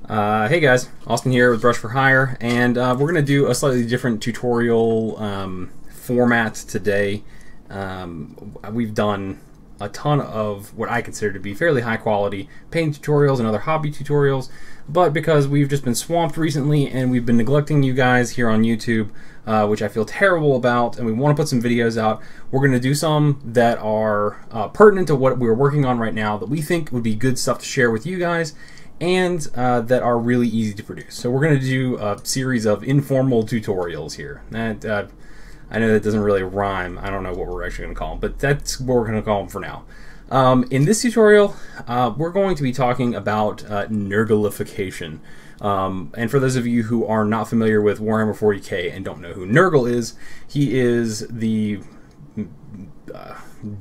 Hey guys, Austin here with Brush for Hire, and we're going to do a slightly different tutorial format today. We've done a ton of what I consider to be fairly high quality painting tutorials and other hobby tutorials, but because we've just been swamped recently and we've been neglecting you guys here on YouTube, which I feel terrible about, and we want to put some videos out, we're going to do some that are pertinent to what we're working on right now that we think would be good stuff to share with you guys, and that are really easy to produce. So we're going to do a series of informal tutorials here. That I know that doesn't really rhyme. I don't know what we're actually going to call them, but that's what we're going to call them for now. In this tutorial, we're going to be talking about Nurglification. And for those of you who are not familiar with Warhammer 40k and don't know who Nurgle is, he is the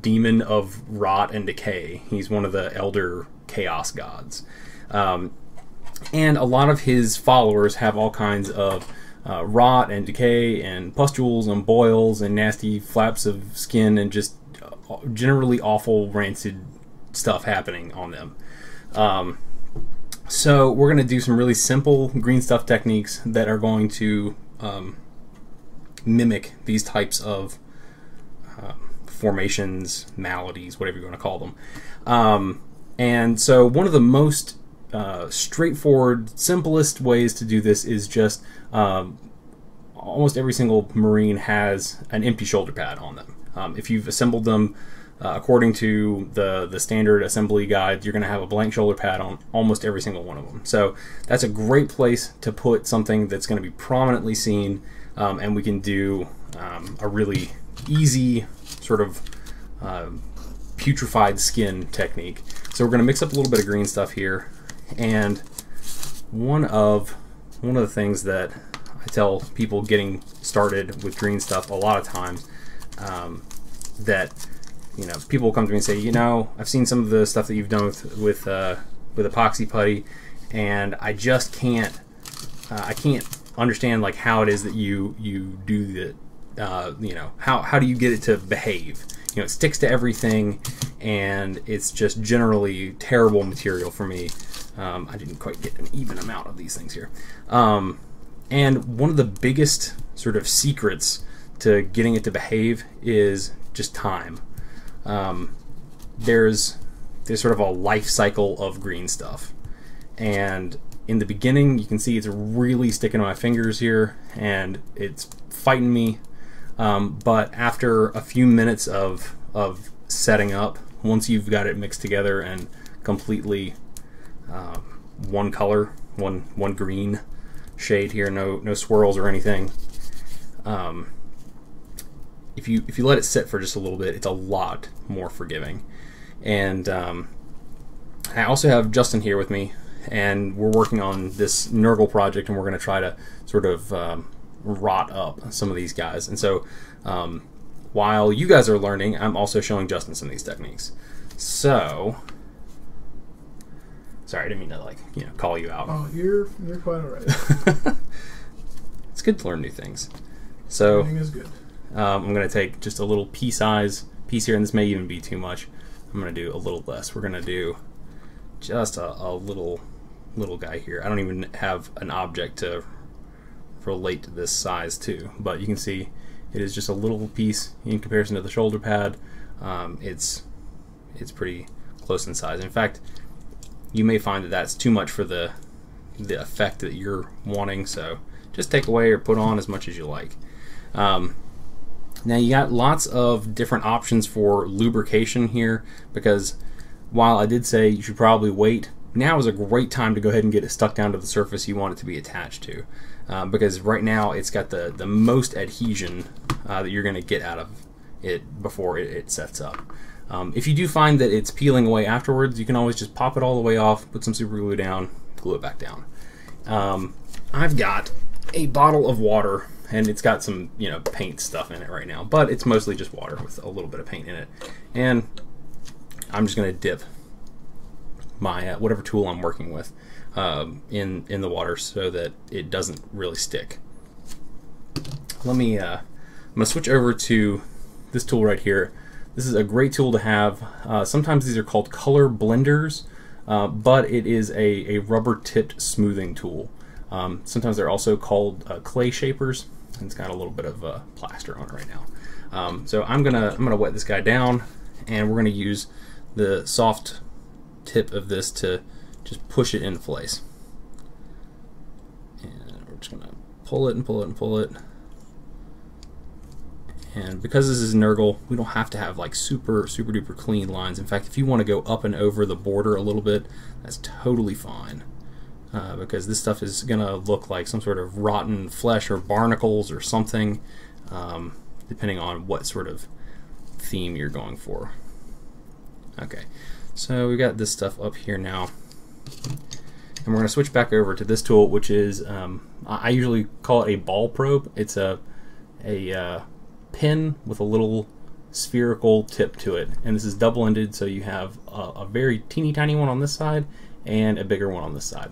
demon of rot and decay. He's one of the elder chaos gods. And a lot of his followers have all kinds of rot and decay and pustules and boils and nasty flaps of skin and just generally awful rancid stuff happening on them. So we're going to do some really simple Greenstuff techniques that are going to mimic these types of formations, maladies, whatever you want to call them. And so one of the most straightforward, simplest ways to do this is just almost every single Marine has an empty shoulder pad on them. If you've assembled them according to the standard assembly guide, you're going to have a blank shoulder pad on almost every single one of them. So that's a great place to put something that's going to be prominently seen, and we can do a really easy sort of putrefied skin technique. So we're going to mix up a little bit of green stuff here. And one of the things that I tell people getting started with Greenstuff a lot of times, that people will come to me and say, I've seen some of the stuff that you've done with epoxy putty, and I just can't understand like how it is that you do that. How do you get it to behave? It sticks to everything, and it's just generally terrible material for me. I didn't quite get an even amount of these things here. And one of the biggest sort of secrets to getting it to behave is just time. There's sort of a life cycle of Greenstuff. And in the beginning, you can see it's really sticking to my fingers here, and it's fighting me. But after a few minutes of setting up, once you've got it mixed together and completely one color, one green shade here, no swirls or anything. If you let it sit for just a little bit, it's a lot more forgiving. And I also have Justin here with me, and we're working on this Nurgle project, and we're going to try to sort of rot up some of these guys. And so while you guys are learning, I'm also showing Justin some of these techniques. So sorry, I didn't mean to call you out. Oh, you're quite alright. It's good to learn new things. So Learning is good. I'm going to take just a little pea-size piece here, and this may even be too much. I'm going to do a little less. We're going to do just a little guy here. I don't even have an object to relate to this size to, but you can see it is just a little piece in comparison to the shoulder pad. It's pretty close in size. In fact, you may find that that's too much for the effect that you're wanting, so just take away or put on as much as you like. Now you got lots of different options for lubrication here, because while I did say you should probably wait, now is a great time to go ahead and get it stuck down to the surface you want it to be attached to, because right now it's got the most adhesion that you're going to get out of it before it sets up. If you do find that it's peeling away afterwards, you can always just pop it all the way off, put some super glue down, glue it back down. I've got a bottle of water, and it's got some paint stuff in it right now, but it's mostly just water with a little bit of paint in it. And I'm just going to dip my whatever tool I'm working with in the water so that it doesn't really stick. I'm going to switch over to this tool right here. This is a great tool to have. Sometimes these are called color blenders. but it is a rubber-tipped smoothing tool. Sometimes they're also called clay shapers, and it's got a little bit of plaster on it right now. So I'm gonna wet this guy down, and we're gonna use the soft tip of this to just push it into place. And we're just gonna pull it and pull it and pull it. And because this is Nurgle, we don't have to have like super duper clean lines. In fact, if you want to go up and over the border a little bit, that's totally fine. Because this stuff is gonna look like some sort of rotten flesh or barnacles or something, depending on what sort of theme you're going for. Okay, so we got this stuff up here now, and we're gonna switch back over to this tool, which is I usually call it a ball probe. It's a pin with a little spherical tip to it, and this is double-ended, so you have a very teeny tiny one on this side and a bigger one on this side.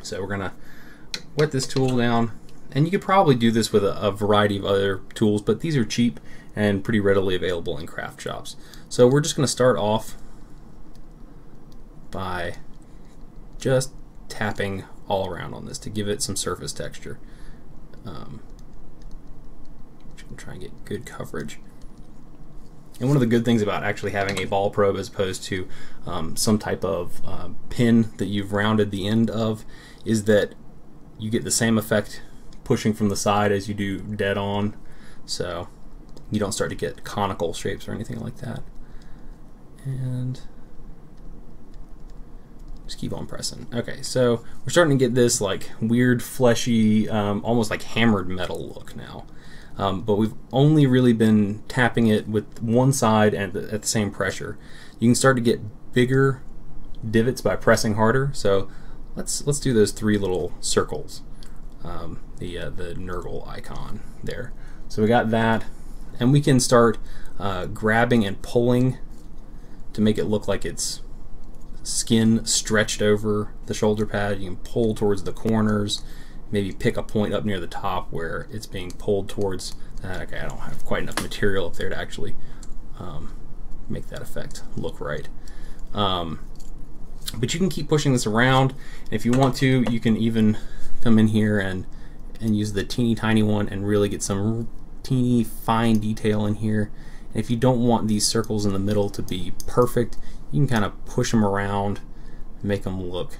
So we're gonna wet this tool down, and you could probably do this with a variety of other tools, but these are cheap and pretty readily available in craft shops. So we're just gonna start off by just tapping all around on this to give it some surface texture. Try and get good coverage. And one of the good things about actually having a ball probe as opposed to some type of pin that you've rounded the end of is that you get the same effect pushing from the side as you do dead on, so you don't start to get conical shapes or anything like that. And just keep on pressing. Okay, so we're starting to get this like weird fleshy, almost like hammered metal look now. But we've only really been tapping it with one side and at the same pressure. You can start to get bigger divots by pressing harder. So let's do those three little circles, the Nurgle icon there. So we got that, and we can start grabbing and pulling to make it look like it's skin stretched over the shoulder pad. You can pull towards the corners. Maybe pick a point up near the top where it's being pulled towards that. Okay, I don't have quite enough material up there to actually make that effect look right. But you can keep pushing this around. If you want to, you can even come in here and use the teeny tiny one and really get some teeny fine detail in here. And if you don't want these circles in the middle to be perfect, you can kind of push them around, make them look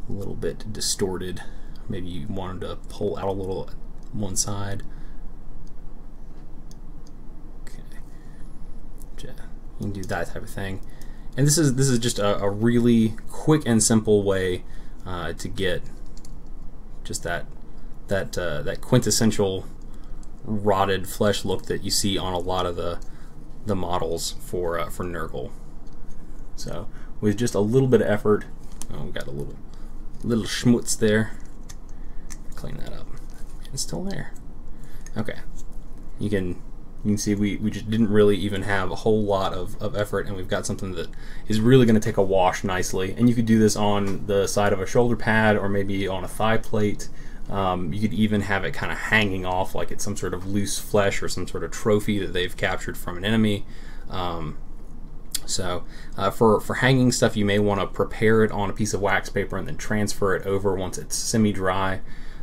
a little bit distorted. Maybe you wanted to pull out a little one side. Okay, you can do that type of thing. And this is just a really quick and simple way to get just that quintessential rotted flesh look that you see on a lot of the models for Nurgle. So with just a little bit of effort, we got a little schmutz there. Clean that up. It's still there. Okay, you can see we just didn't really even have a whole lot of effort, and we've got something that is really going to take a wash nicely. And you could do this on the side of a shoulder pad or maybe on a thigh plate. You could even have it kind of hanging off like it's some sort of loose flesh or some sort of trophy that they've captured from an enemy. So for hanging stuff, you may want to prepare it on a piece of wax paper and then transfer it over once it's semi-dry.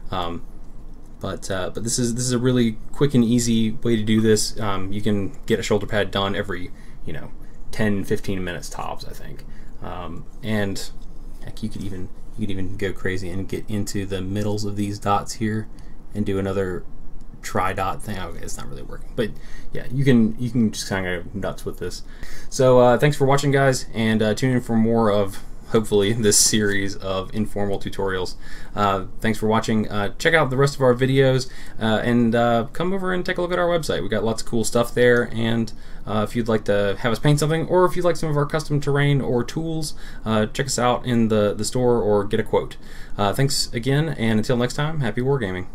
But this is a really quick and easy way to do this. You can get a shoulder pad done every 10-15 minutes tops, I think. And heck, you could even go crazy and get into the middles of these dots here and do another tri-dot thing. Okay, it's not really working, but yeah, you can just kind of go nuts with this. So thanks for watching, guys, and tune in for more of hopefully this series of informal tutorials. Thanks for watching. Check out the rest of our videos and come over and take a look at our website. We got lots of cool stuff there, and if you'd like to have us paint something, or if you'd like some of our custom terrain or tools, check us out in the store or get a quote. Thanks again, and until next time, happy wargaming.